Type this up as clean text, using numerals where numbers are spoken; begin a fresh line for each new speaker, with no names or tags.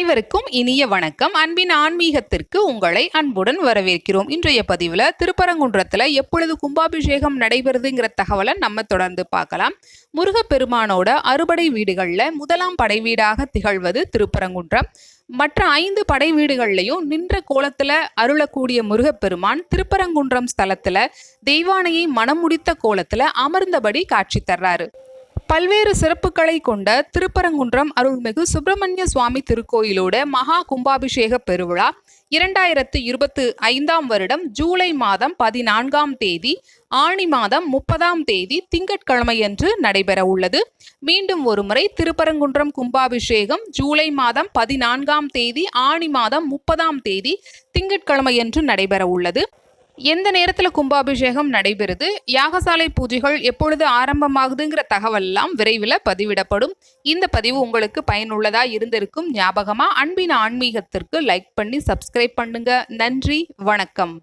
அனைவருக்கும் இனிய வணக்கம். அன்பின் ஆன்மீகத்திற்கு உங்களை அன்புடன் வரவேற்கிறோம். இன்றைய பதிவில் திருப்பரங்குன்றத்தில் எப்பொழுது கும்பாபிஷேகம் நடைபெறுதுங்கிற தகவலை நம்ம தொடர்ந்து பார்க்கலாம். முருகப்பெருமானோட அறுபடை வீடுகளில் முதலாம் படை வீடாக திகழ்வது திருப்பரங்குன்றம். மற்ற 5 படை வீடுகள்லையும் நின்ற கோலத்துல அருளக்கூடிய முருகப்பெருமான் திருப்பரங்குன்றம் ஸ்தலத்துல தெய்வானையை மனம் முடித்த கோலத்துல அமர்ந்தபடி காட்சி தர்றாரு. பல்வேறு சிறப்புகளை கொண்ட திருப்பரங்குன்றம் அருள்மிகு சுப்பிரமணிய சுவாமி திருக்கோயிலோட மகா கும்பாபிஷேக பெருவிழா 2025 வருடம் ஜூலை மாதம் 14ஆம் தேதி ஆணி மாதம் 30ஆம் தேதி திங்கட்கிழமையன்று நடைபெற உள்ளது. மீண்டும் ஒருமுறை திருப்பரங்குன்றம் கும்பாபிஷேகம் ஜூலை மாதம் 14ஆம் தேதி ஆணி மாதம் 30ஆம் தேதி திங்கட்கிழமையன்று நடைபெற உள்ளது. எந்த நேரத்தில் கும்பாபிஷேகம் நடைபெறுது, யாகசாலை பூஜைகள் எப்பொழுது ஆரம்பமாகுதுங்கிற தகவல் எல்லாம் விரைவில் பதிவிடப்படும். இந்த பதிவு உங்களுக்கு பயனுள்ளதா இருந்திருக்கும் ஞாபகமா அன்பின் ஆன்மீகத்திற்கு லைக் பண்ணி சப்ஸ்கிரைப் பண்ணுங்க. நன்றி, வணக்கம்.